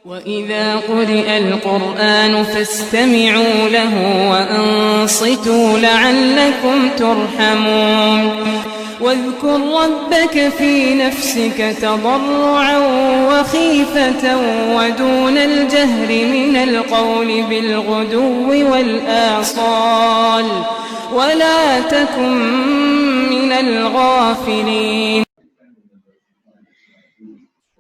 وإذا قرئ القرآن فاستمعوا له وأنصتوا لعلكم ترحمون واذكر ربك في نفسك تضرعا وخيفة ودون الجهر من القول بالغدو والآصال ولا تكن من الغافلين.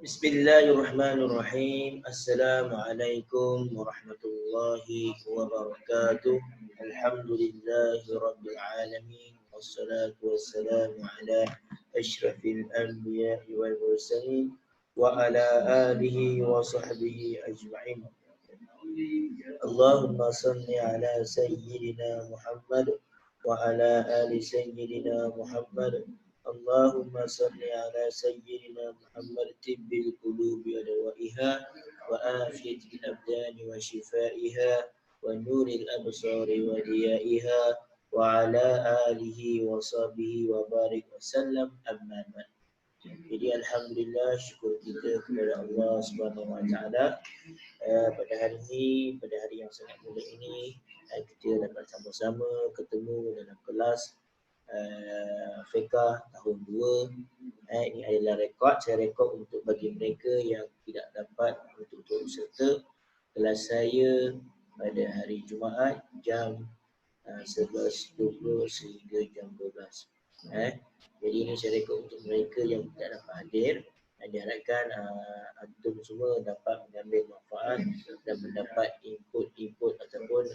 Bismillahirrahmanirrahim. Assalamualaikum warahmatullahi wabarakatuh. Alhamdulillahi rabbil alamin. Wassalatu wassalamu ala asyrafil anbiya'i wal mursalin wa ala alihi wa sahbihi ajma'in. Allahumma salli ala sayyidina Muhammad wa ala ali sayyidina Muhammad. Allahumma salli ala sayyidina Muhammad tibbil qulubi wa dawaiha wa afiyatil abdani wa shifaiha wa nuril absari wa diyaiha wa ala alihi wa sahbihi wa barik wa sallam amma ba'd. Jadi alhamdulillah, syukur kita kepada Allah Subhanahu wa taala pada hari ini, pada hari yang sangat mulia ini, kita dapat sama-sama ketemu dalam kelas fiqh tahun 2. Ini adalah rekod, saya rekod untuk bagi mereka yang tidak dapat untuk turut serta kelas saya pada hari Jumaat jam 11.20 sehingga jam 12. Jadi ini saya rekod untuk mereka yang tidak dapat hadir, dan diharapkan antum semua dapat mengambil manfaat dan mendapat input ataupun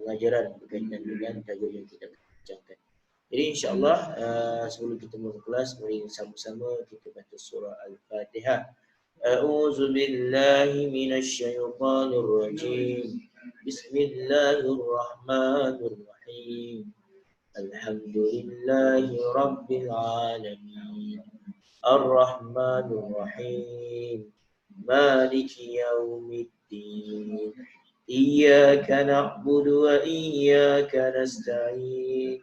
pengajaran berkaitan dengan tajuk yang kita bincangkan. Jadi insya-Allah sebelum kita mula kelas, mari sama-sama kita baca surah Al-Fatihah. A'udzu billahi minasy syaithanir rajim. Bismillahirrahmanirrahim. Alhamdulillahi rabbil alamin. Ar-Rahmanir Rahim. Maliki yaumiddin. Iyyaka na'budu wa iyyaka nasta'in.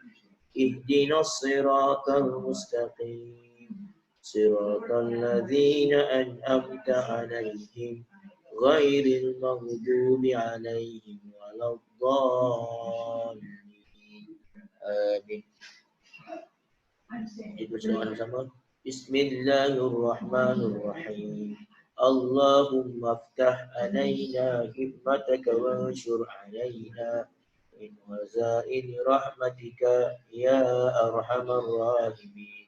Ihdinas siratal mustaqim. Siratal ladzina an'amta 'alaihim ghairil maghdubi 'alaihim waladdallin. Amin. Kita sama-sama. Bismillahirrahmanirrahim. Allahumma aftah alaina hikmataka wa anshur alaina min wazaini rahmatika ya arhamar rahimin.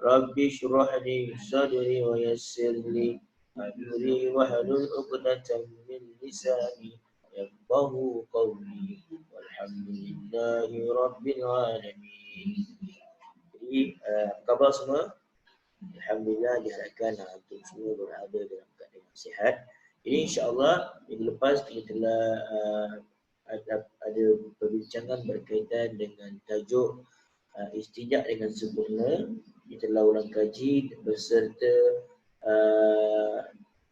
Rabbi shrah li sadri wa yassir li amri wahlul 'uqdatam min lisani yafqahu qawli. Walhamdulillahi rabbil alamin. Jadi khabar semua, alhamdulillah, diharapkan antum semua berada dalam keadaan sihat. Jadi insya-Allah minggu lepas kita telah ada perbincangan berkaitan dengan tajuk istijab dengan sempurna. Kita telah ulang kaji beserta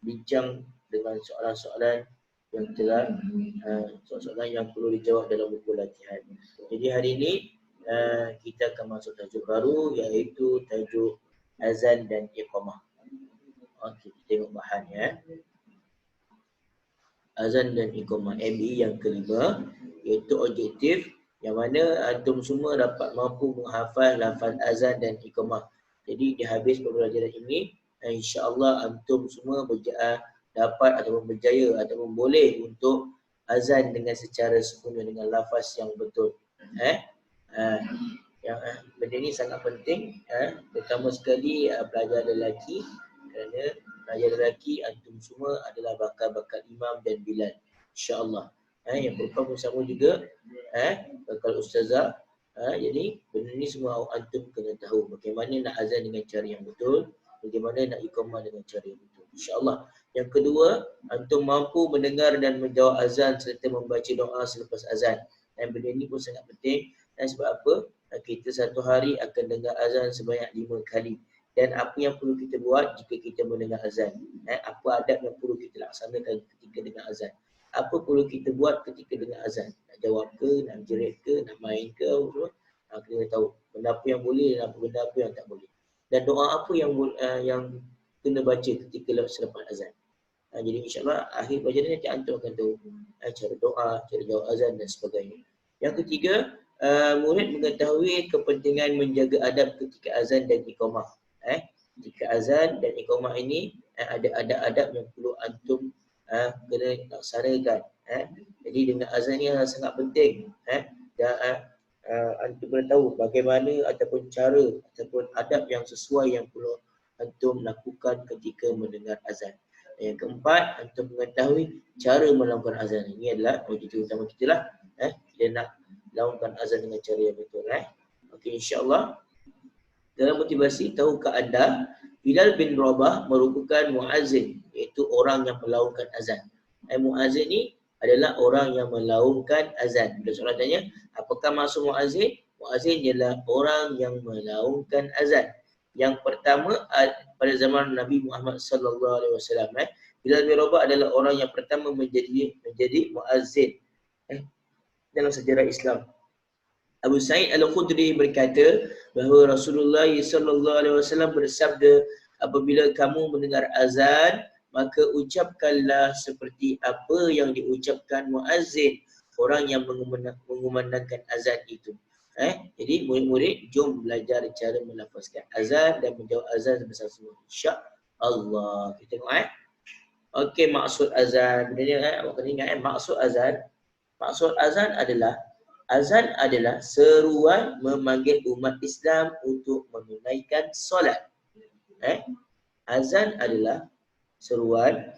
bincang dengan soalan-soalan yang telah soalan-soalan yang perlu dijawab dalam buku latihan. Jadi hari ini kita akan masuk tajuk baru, iaitu tajuk azan dan iqamah. Okey, kita tengok bahannya. Azan dan iqamah, ME yang kelima, iaitu objektif yang mana antum semua dapat mampu menghafal lafaz azan dan iqamah. Jadi di habis pembelajaran ini, insya-Allah antum semua dapat ataupun berjaya ataupun boleh untuk azan dengan secara sempurna dengan lafaz yang betul. Benda ni sangat penting, terutama sekali pelajar lelaki, kerana pelajar lelaki antum semua adalah bakal imam dan bilal, insya-Allah. Yang perempuan pun sama juga, bakal ustazah. Jadi benda ni semua antum kena tahu bagaimana nak azan dengan cara yang betul, bagaimana nak iqamah dengan cara yang betul, insya-Allah. Yang kedua, antum mampu mendengar dan menjawab azan serta membaca doa selepas azan. Dan benda ni pun sangat penting. Dan sebab apa? Kita satu hari akan dengar azan sebanyak 5 kali. Dan apa yang perlu kita buat jika kita mendengar azan? Apa adab yang perlu kita laksanakan ketika dengar azan? Apa perlu kita buat ketika dengar azan? Nak jawab ke, nak jerit ke, nak main ke, kita tahu benda apa yang boleh dan benda apa yang tak boleh. Dan doa apa yang kena baca ketika selepas azan. Jadi insyaAllah akhir pelajaran nanti antum akan tahu cara doa, cara jawab azan dan sebagainya. Yang ketiga, murid mengetahui kepentingan menjaga adab ketika azan dan iqamah. Ketika azan dan iqamah ini ada adab-adab yang perlu antum kena laksanakan. Jadi dengan azan ni sangat penting. Dan antum perlu tahu bagaimana ataupun cara ataupun adab yang sesuai yang perlu antum lakukan ketika mendengar azan. Yang keempat, antum mengetahui cara melakukan azan. Ini adalah objektif utama kita lah. Kita nak lakukan azan dengan cara yang betul. Okey, insyaAllah. Dalam motivasi, tahukah anda Bilal bin Rabah merupakan muazzin, iaitu orang yang melaungkan azan. Muazzin ni adalah orang yang melaungkan azan. Bila soalan tanya, apakah maksud muazzin? Muazzin ialah orang yang melaungkan azan. Yang pertama pada zaman Nabi Muhammad sallallahu alaihi wasallam, Bilal bin Rabah adalah orang yang pertama menjadi muazzin dalam sejarah Islam. Abu Sa'id Al-Khudri berkata bahawa Rasulullah SAW bersabda, apabila kamu mendengar azan, maka ucapkanlah seperti apa yang diucapkan muazzin, orang yang mengumandangkan azan itu. Jadi murid-murid, jom belajar cara melafazkan azan dan menjawab azan bersama-sama. InsyaAllah. Kita tengok Okey, maksud azan. Benda awak kena ingat maksud azan. Maksud azan adalah seruan memanggil umat Islam untuk menunaikan solat. Azan adalah seruan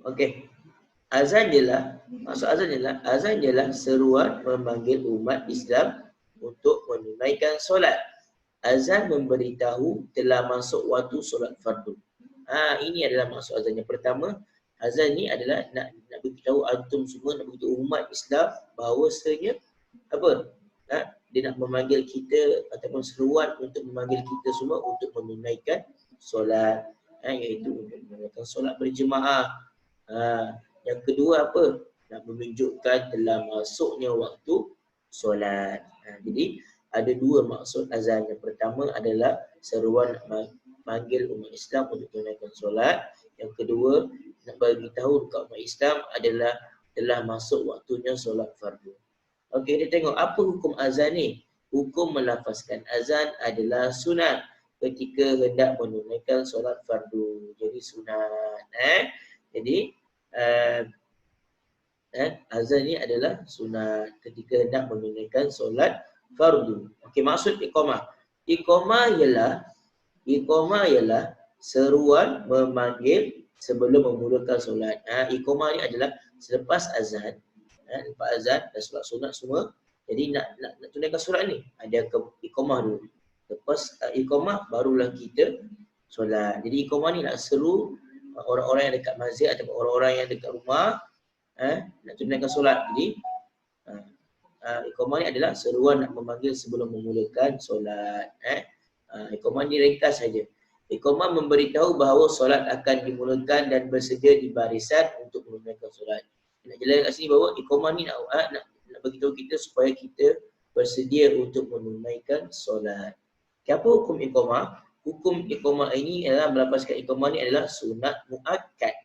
Okey. Maksud azan ialah seruan memanggil umat Islam untuk menunaikan solat. Azan memberitahu telah masuk waktu solat fardu. Ini adalah maksud azan. Yang pertama, azan ni adalah nak beritahu antum semua, nak beritahu umat Islam bahawasanya dia nak memanggil kita ataupun seruan untuk memanggil kita semua untuk menunaikan solat, iaitu untuk menunaikan solat berjemaah. Yang kedua nak menunjukkan telah masuknya waktu solat. Jadi ada dua maksud azan. Yang pertama adalah seruan panggil umat Islam untuk menunaikan solat. Yang kedua, nak bagi tahu dekat umat Islam adalah telah masuk waktunya solat fardu. Okey, kita tengok apa hukum azan ni. Hukum melafazkan azan adalah sunat ketika hendak menunaikan solat fardu. Jadi sunat. Jadi azan ni adalah sunat ketika hendak menunaikan solat fardu. Okey, maksud iqamah. Iqamah ialah seruan memanggil sebelum memulakan solat. Iqamah ni adalah selepas azan, lepas azan dan solat sunat semua. Jadi nak tunaikan solat ni, ada iqamah dulu. Lepas iqamah barulah kita solat. Jadi iqamah ni nak seru orang-orang yang dekat masjid atau orang-orang yang dekat rumah nak tunaikan solat. Jadi iqamah ni adalah seruan nak memanggil sebelum memulakan solat. Iqamah ni ringkas saja. Iqamah memberitahu bahawa solat akan dimulakan dan bersedia di barisan untuk menunaikan solat. Nak jelaskan kat sini bahawa iqamah ni nak beritahu kita supaya kita bersedia untuk menunaikan solat. Apa hukum iqamah? Hukum iqamah ini adalah melafazkan iqamah ni adalah sunat muakkad.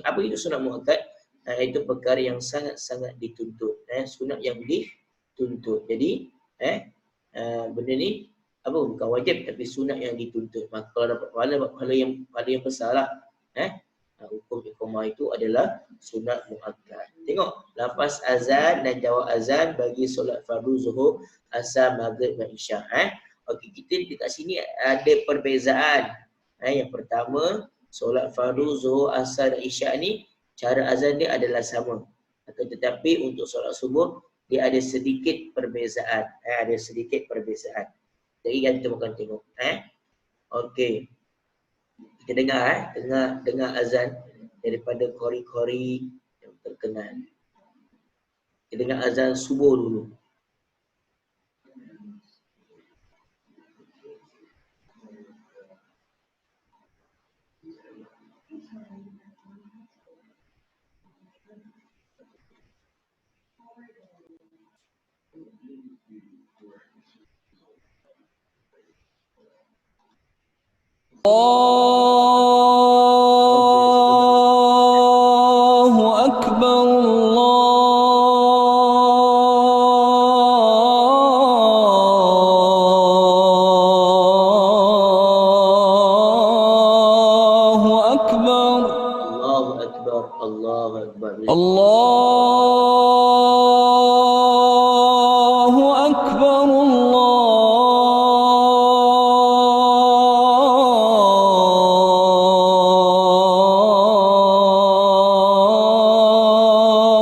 Apa itu sunat muakkad? Itu perkara yang sangat-sangat dituntut. Sunat yang dituntut. Jadi benda ni bukan wajib tapi sunat yang dituntut. Maka kalau dapat pahala yang besar lah. Hukum iqamah itu adalah sunat muakkad. Tengok lafaz azan dan jawab azan bagi solat fardu zuhur, asar, maghrib dan isyak. Okey, kita dekat sini ada perbezaan. Yang pertama, solat fardu zuhur, asar dan isyak ni cara azan dia adalah sama. Tetapi untuk solat subuh dia ada sedikit perbezaan. Jadi kita akan tengok. Okey. Kita dengar azan daripada qori-qori yang terkenal. Kita dengar azan subuh dulu. الله أكبر الله أكبر الله أكبر الله أكبر الله أكبر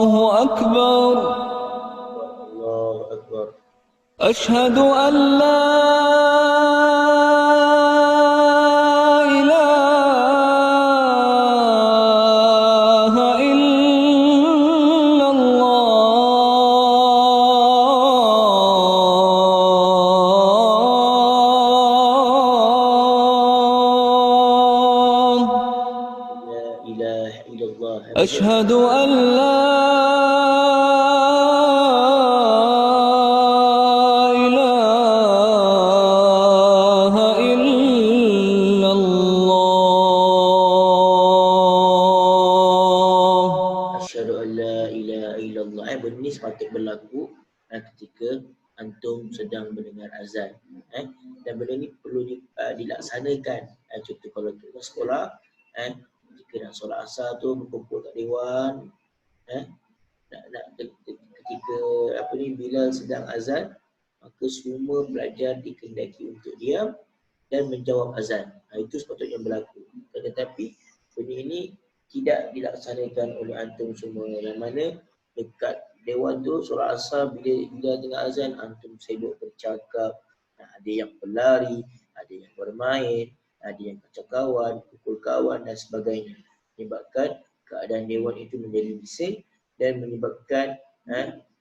الله أكبر الله أكبر أشهد أن لا إله إلا الله لا إله إلا الله أشهد أن لا إله إلا الله Asyhadu an la ilaha illallah. Benda ni sepatut berlaku ketika antum sedang mendengar azan. Dan benda ni perlu dilaksanakan. Contoh kalau kita sekolah, jika nak solat asar tu berkumpul kat dewan, ketika bila sedang azan, maka semua pelajar dikehendaki untuk diam dan menjawab azan. Itu sepatutnya berlaku. Tetapi benda ini tidak dilaksanakan oleh antum semua, yang mana dekat dewan tu solat asar bila tengah azan antum sibuk bercakap, ada yang berlari, ada yang bermain, ada yang kacau kawan, pukul kawan dan sebagainya, menyebabkan keadaan dewan itu menjadi bising dan menyebabkan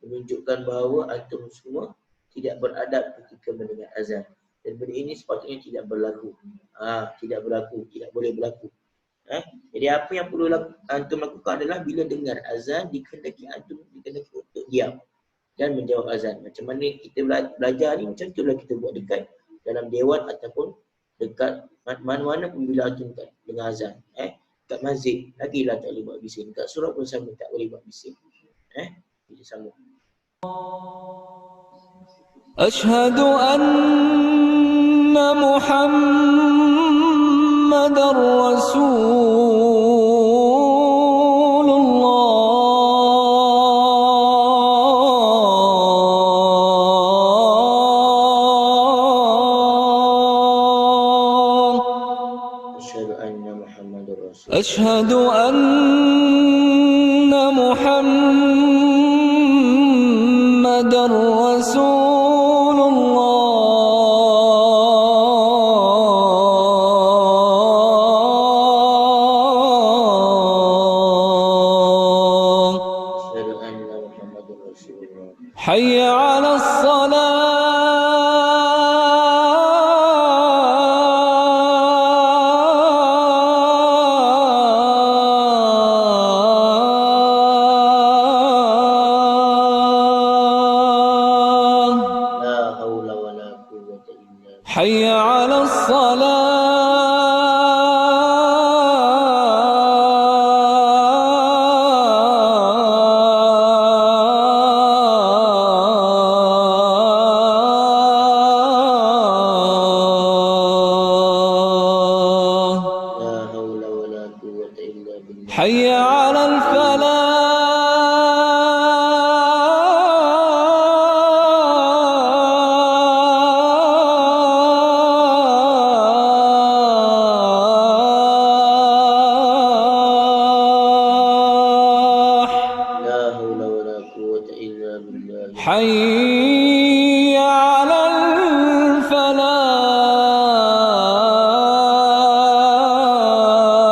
menunjukkan bahawa antum semua tidak beradab ketika mendengar azan. Dan benda ini sepatutnya tidak berlaku. Tidak boleh berlaku. Jadi apa yang perlu antum lakukan adalah bila dengar azan dikehendaki untuk diam dan menjawab azan. Macam mana kita belajar ni, macam itulah kita buat dekat dalam dewan ataupun dekat mana-mana pun bila antum dengar azan. Dekat masjid lagilah tak boleh buat bising. Dekat surau pun sama tak boleh buat bising. Kita sambung. أشهد أن محمدًا رسول الله أشهد أن محمد رسول أشهد أن محمدًا رسول الله أشهد أن محمد رسول الله. حي على الصلاة لا حول ولا قوة إلا بالله. حي على الصلاة لا حول ولا قوة إلا بالله. حي على الفلاح لا حول ولا قوة إلا بالله. حي على الفلاح لا حول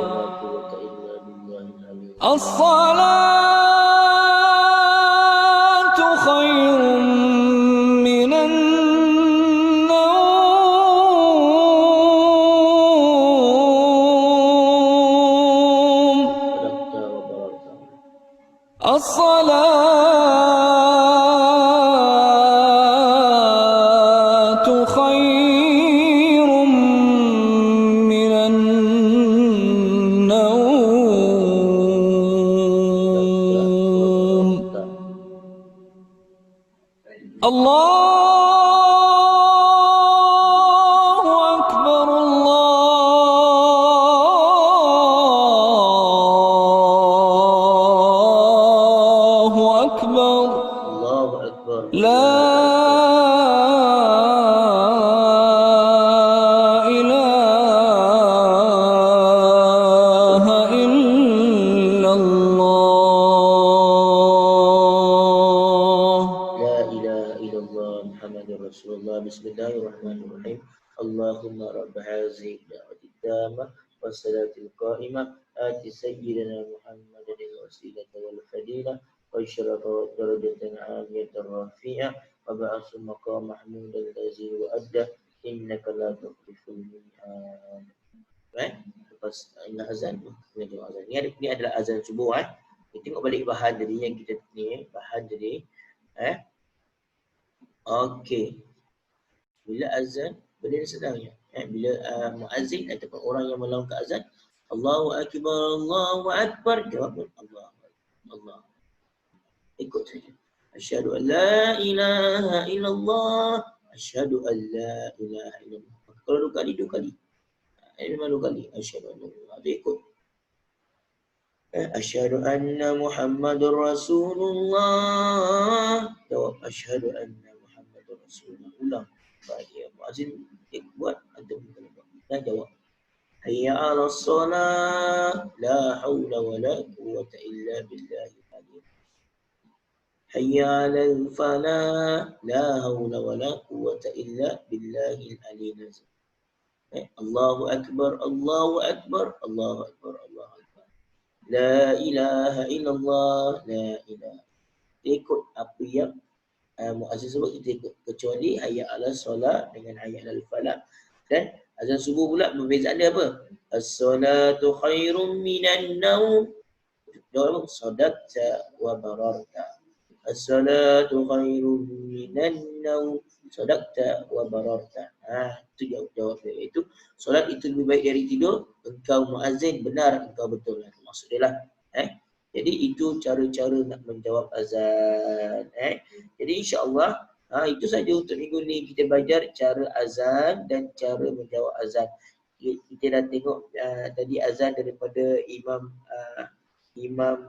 ولا قوة إلا بالله العلي العظيم. الصلاة خير من النوم صدقت وبركت. الصلاة الرحيم اللهم رب هذه الدعوة التامة والصلاة القائمة آت سيدنا محمد الوسيلة والفضيلة والشرف والدرجة العالية الرفيعة وبعث مقام محمود الذي وأده إنك لا تخلف الميعاد. Lepas ingat azan, kena tengok azan. Ni adalah azan subuh. Kita tengok balik bahan tadi yang kita ni, bahan tadi. Okey. Bila azan, benda sedangnya. Bila muazzin ataupun orang yang melakukan azan, Allahu Akbar, Allahu Akbar, jawab Allah. Allah. Ikut saja. Asyhadu an la ilaha illallah. Asyhadu an la ilaha illallah. Kalau 2 kali, 2 kali. Memang 2 kali. Asyhadu an la ilaha illallah. Ikut. Asyhadu anna Muhammadur Rasulullah. Jawab asyhadu anna Muhammadur Rasulullah. Ulang. Bagi muazzin buat atau bukan buat. Dan jawab. Hayya 'alas salat. La haula wala quwwata illa billahi. Hayya 'alal falah. La haula wala quwwata illa billahil aliyyil azim. Allahu akbar, Allahu akbar, Allahu akbar, Allahu akbar. La ilaha illallah, la ilaha. Ikut apa yang muazzin sebut, kita ikut, kecuali hayya 'alas solat dengan hayya 'alal falah. Dan azan subuh pula perbezaan dia apa? As-salatu khairum minan naum. Jawab sadaqta wa bararta. As-salatu khairum minan naum. Sadaqta wa bararta. Itu jawab dia, iaitu solat itu lebih baik dari tidur. Engkau muazzin benar, engkau betul. Maksud dia lah. Jadi itu cara-cara nak menjawab azan. Jadi insya-Allah itu saja untuk minggu ni, kita belajar cara azan dan cara menjawab azan. Kita dah tengok tadi azan daripada Imam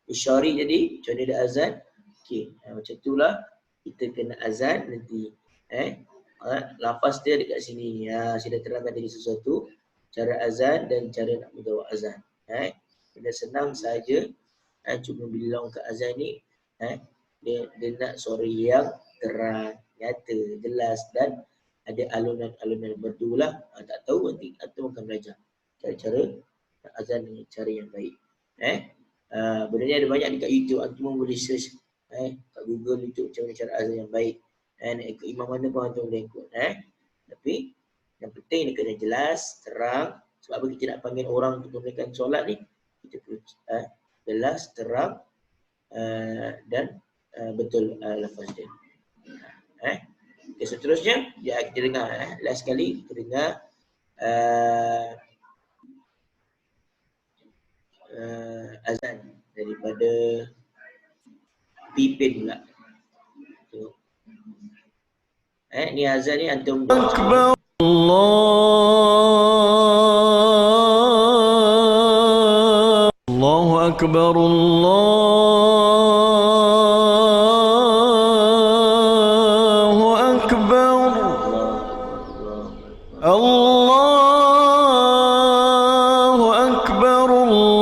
Isyari tadi, macam mana dia azan. Okey, macam itulah kita kena azan nanti. Lafaz dia dekat sini. Saya dah terangkan tadi sesuatu, cara azan dan cara nak menjawab azan. Benda senang saja. Cuma bila lawan ke azan ni, dia nak suara yang terang, nyata, jelas dan ada alunan-alunan merdulah. Tak tahu nanti atau akan belajar cara-cara azan dengan cara yang baik. Benda ni ada banyak dekat YouTube. Antum boleh search kat Google, YouTube, macam mana cara azan yang baik. Nak ikut imam mana pun antum boleh ikut. Tapi yang penting dia kena jelas, terang. Sebab apa kita nak panggil orang untuk menunaikan solat ni, kita perlu jelas, terang dan betul lafaz dia. Okay, seterusnya kita dengar last sekali kita dengar azan daripada Pipin pula. Tengok. Ni azan ni antum Akbar Allahu Akbar Allahu Akbar Allahu Akbar Allahu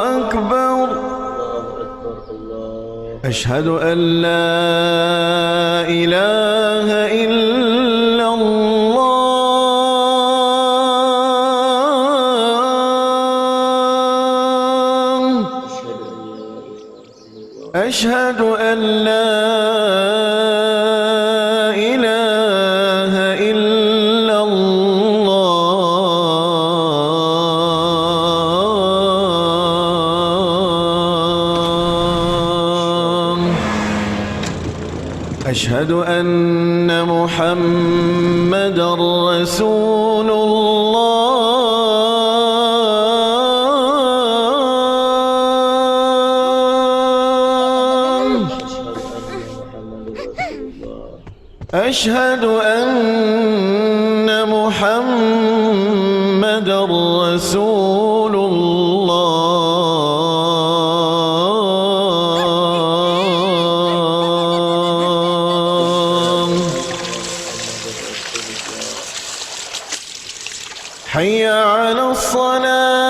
Akbar Ashhadu an la ilaha illallah أشهد أن لا إله إلا الله أشهد أن محمدًا رسول أشهد أن محمدًا رسول الله حي على الصلاة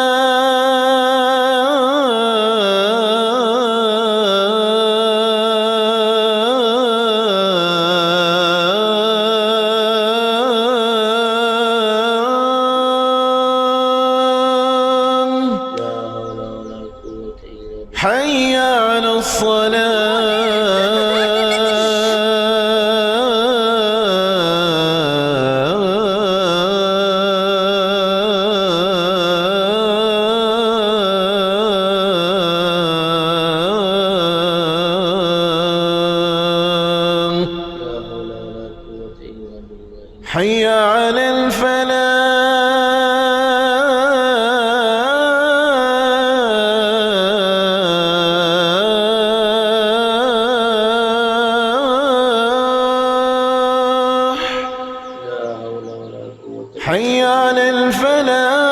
حي على الفلاح حي على الفلاح.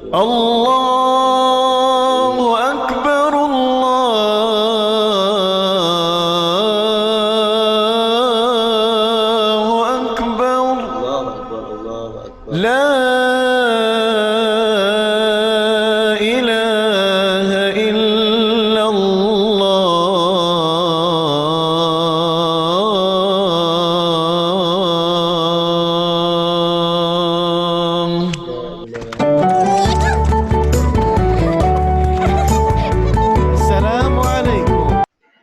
الله أكبر الله أكبر الله أكبر الله أكبر. لا إله إلا الله. السلام عليكم.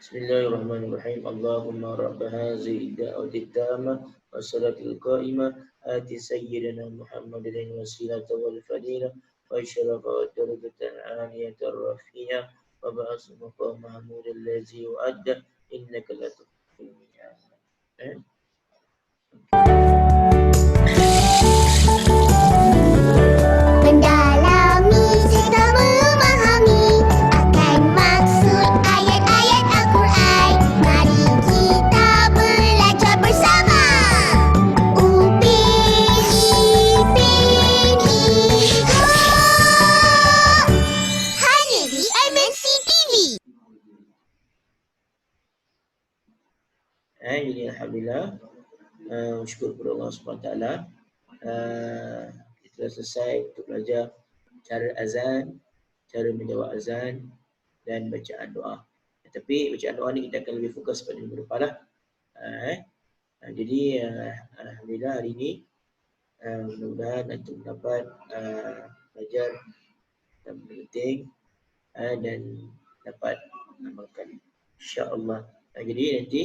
بسم الله الرحمن الرحيم. اللهم رب هذه الدعوة التامة والصلاة القائمة آت سيدنا محمد الوسيلة والفضيلة والشرف والدرجة العالية الرفيعة وبعث مقام محمود الذي وعده إنك لا تخلف الميعاد. Mendalami serta memahami akan maksud ayat-ayat Al-Quran. Mari kita belajar bersama. Upin Ipin Iko hanya di MNC TV. Jadi alhamdulillah, syukur kepada Allah SWT. Kita dah selesai untuk belajar cara azan, cara menjawab azan dan bacaan doa. Tapi bacaan doa ni kita akan lebih fokus pada minggu depan lah. Jadi alhamdulillah hari ini mudah-mudahan antum dapat belajar yang penting dan dapat amalkan insya-Allah. Jadi nanti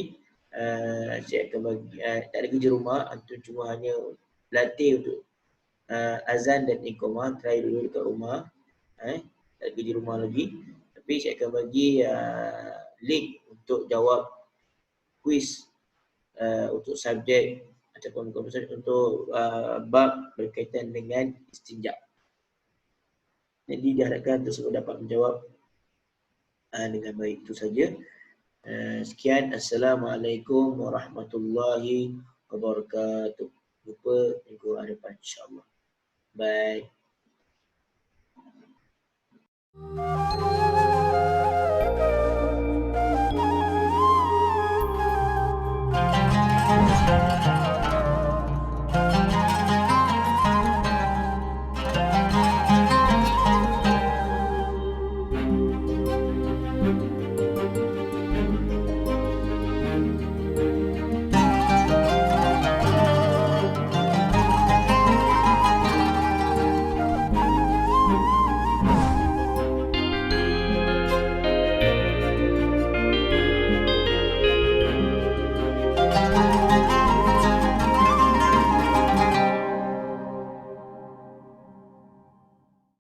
saya akan bagi tak ada kerja rumah, antum cuma hanya latih untuk azan dan iqamah, try dulu dekat rumah. Tak ada kerja rumah lagi. Tapi saya akan bagi link untuk jawab kuis untuk subjek ataupun untuk bab berkaitan dengan istinja. Jadi diharapkan tersebut dapat menjawab dengan baik. Itu saja. Sekian. Assalamualaikum warahmatullahi wabarakatuh. Jumpa minggu depan insya-Allah. Bye.